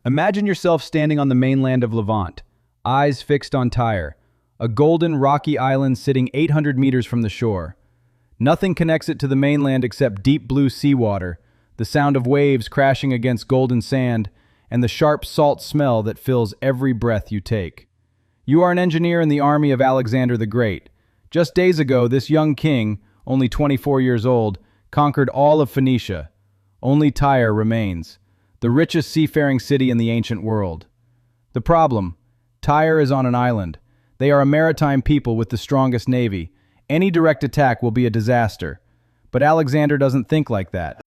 Imagine yourself standing on the mainland of Levant, eyes fixed on Tyre, a golden rocky island sitting 800 meters from the shore. Nothing connects it to the mainland except deep blue seawater, the sound of waves crashing against golden sand, and the sharp salt smell that fills every breath you take. You are an engineer in the army of Alexander the Great. Just days ago, this young king, only 24 years old, conquered all of Phoenicia. Only Tyre remains, the richest seafaring city in the ancient world. The problem: Tyre is on an island. They are a maritime people with the strongest navy. Any direct attack will be a disaster. But Alexander doesn't think like that.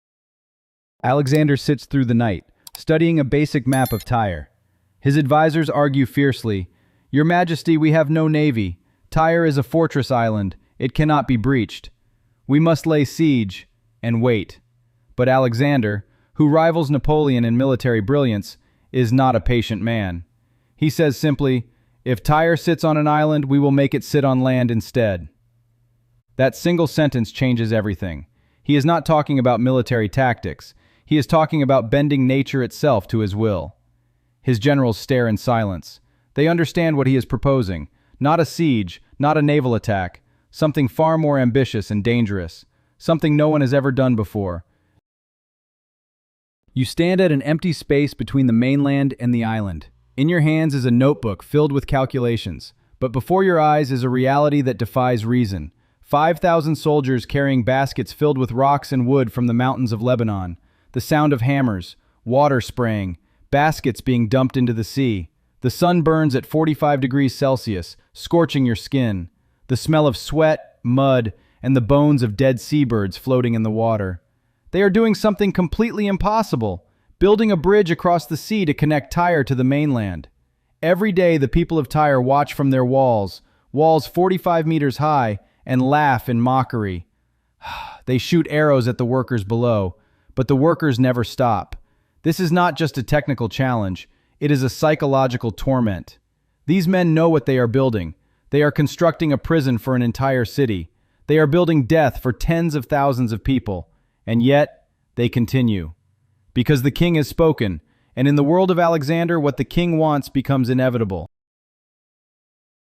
Alexander sits through the night, studying a basic map of Tyre. His advisors argue fiercely, "Your Majesty, we have no navy. Tyre is a fortress island. It cannot be breached. We must lay siege and wait." But Alexander, who rivals Napoleon in military brilliance, is not a patient man. He says simply, "If Tyre sits on an island, we will make it sit on land instead." That single sentence changes everything. He is not talking about military tactics. He is talking about bending nature itself to his will. His generals stare in silence. They understand what he is proposing. Not a siege, not a naval attack. Something far more ambitious and dangerous. Something no one has ever done before. You stand at an empty space between the mainland and the island. In your hands is a notebook filled with calculations. But before your eyes is a reality that defies reason. 5,000 soldiers carrying baskets filled with rocks and wood from the mountains of Lebanon. The sound of hammers, water spraying, baskets being dumped into the sea. The sun burns at 45 degrees Celsius, scorching your skin. The smell of sweat, mud, and the bones of dead seabirds floating in the water. They are doing something completely impossible, building a bridge across the sea to connect Tyre to the mainland. Every day the people of Tyre watch from their walls 45 meters high, and laugh in mockery. They shoot arrows at the workers below, but the workers never stop. This is not just a technical challenge, it is a psychological torment. These men know what they are building. They are constructing a prison for an entire city. They are building death for tens of thousands of people. And yet, they continue. Because the king has spoken, and in the world of Alexander, what the king wants becomes inevitable.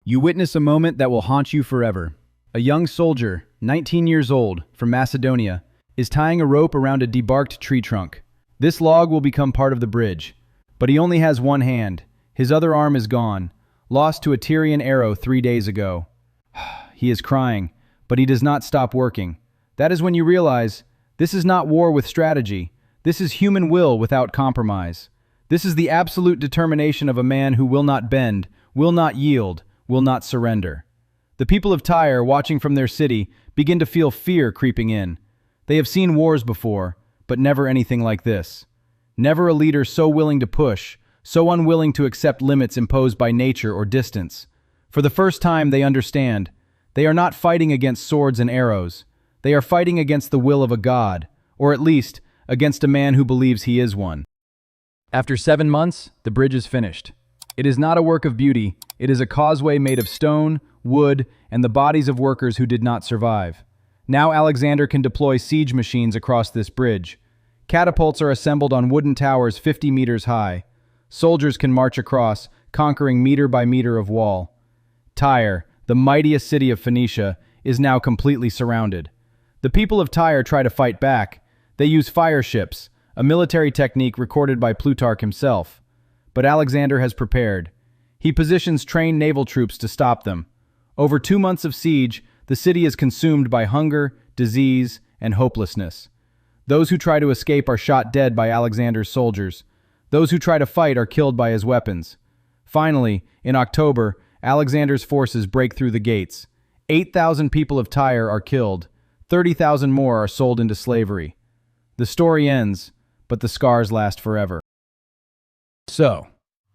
You witness a moment that will haunt you forever. A young soldier, 19 years old, from Macedonia, is tying a rope around a debarked tree trunk. This log will become part of the bridge. But he only has one hand. His other arm is gone, lost to a Tyrian arrow 3 days ago. He is crying, but he does not stop working. That is when you realize, this is not war with strategy. This is human will without compromise. This is the absolute determination of a man who will not bend, will not yield, will not surrender. The people of Tyre, watching from their city, begin to feel fear creeping in. They have seen wars before, but never anything like this. Never a leader so willing to push, so unwilling to accept limits imposed by nature or distance. For the first time, they understand. They are not fighting against swords and arrows. They are fighting against the will of a god, or at least, against a man who believes he is one. After 7 months, the bridge is finished. It is not a work of beauty. It is a causeway made of stone, wood, and the bodies of workers who did not survive. Now Alexander can deploy siege machines across this bridge. Catapults are assembled on wooden towers 50 meters high. Soldiers can march across, conquering meter by meter of wall. Tyre, the mightiest city of Phoenicia, is now completely surrounded. The people of Tyre try to fight back. They use fire ships, a military technique recorded by Plutarch himself. But Alexander has prepared. He positions trained naval troops to stop them. Over 2 months of siege, the city is consumed by hunger, disease, and hopelessness. Those who try to escape are shot dead by Alexander's soldiers. Those who try to fight are killed by his weapons. Finally, in October, Alexander's forces break through the gates. 8,000 people of Tyre are killed. 30,000 more are sold into slavery. The story ends, but the scars last forever. So,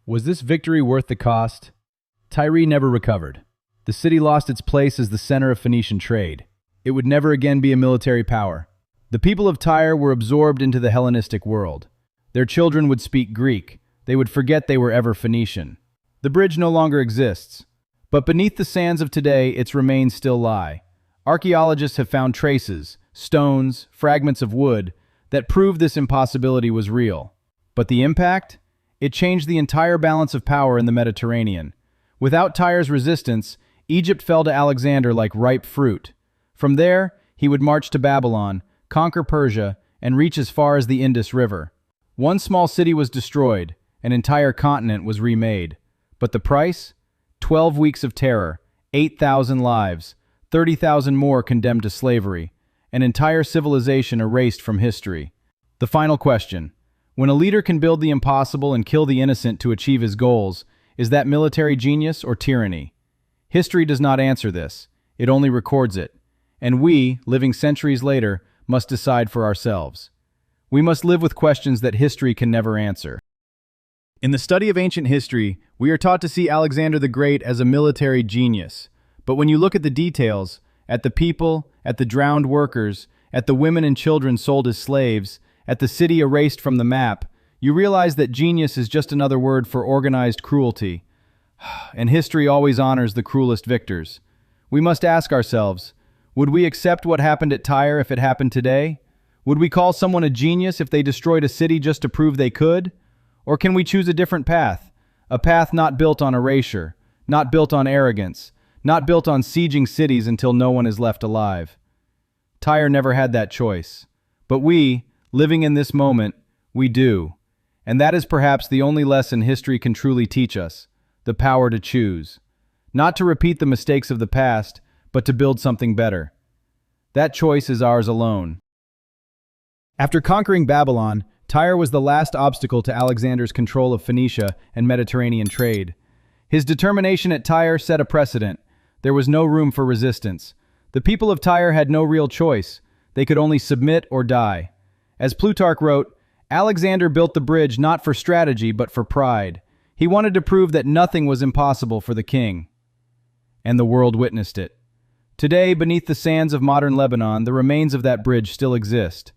was this victory worth the cost? Tyre never recovered. The city lost its place as the center of Phoenician trade. It would never again be a military power. The people of Tyre were absorbed into the Hellenistic world. Their children would speak Greek. They would forget they were ever Phoenician. The bridge no longer exists. But beneath the sands of today, its remains still lie. Archaeologists have found traces, stones, fragments of wood, that prove this impossibility was real. But the impact? It changed the entire balance of power in the Mediterranean. Without Tyre's resistance, Egypt fell to Alexander like ripe fruit. From there, he would march to Babylon, conquer Persia, and reach as far as the Indus River. One small city was destroyed, an entire continent was remade. But the price? 12 weeks of terror, 8,000 lives, 30,000 more condemned to slavery, an entire civilization erased from history. The final question: when a leader can build the impossible and kill the innocent to achieve his goals, is that military genius or tyranny? History does not answer this, it only records it. And we, living centuries later, must decide for ourselves. We must live with questions that history can never answer. In the study of ancient history, we are taught to see Alexander the Great as a military genius. But when you look at the details, at the people, at the drowned workers, at the women and children sold as slaves, at the city erased from the map, you realize that genius is just another word for organized cruelty. And history always honors the cruelest victors. We must ask ourselves, would we accept what happened at Tyre if it happened today? Would we call someone a genius if they destroyed a city just to prove they could? Or can we choose a different path? A path not built on erasure, not built on arrogance, not built on sieging cities until no one is left alive. Tyre never had that choice. But we, living in this moment, we do. And that is perhaps the only lesson history can truly teach us: the power to choose. Not to repeat the mistakes of the past, but to build something better. That choice is ours alone. After conquering Babylon, Tyre was the last obstacle to Alexander's control of Phoenicia and Mediterranean trade. His determination at Tyre set a precedent. There was no room for resistance. The people of Tyre had no real choice. They could only submit or die. As Plutarch wrote, Alexander built the bridge not for strategy but for pride. He wanted to prove that nothing was impossible for the king. And the world witnessed it. Today, beneath the sands of modern Lebanon, the remains of that bridge still exist.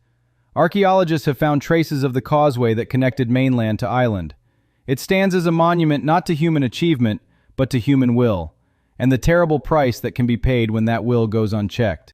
Archaeologists have found traces of the causeway that connected mainland to island. It stands as a monument not to human achievement, but to human will, and the terrible price that can be paid when that will goes unchecked.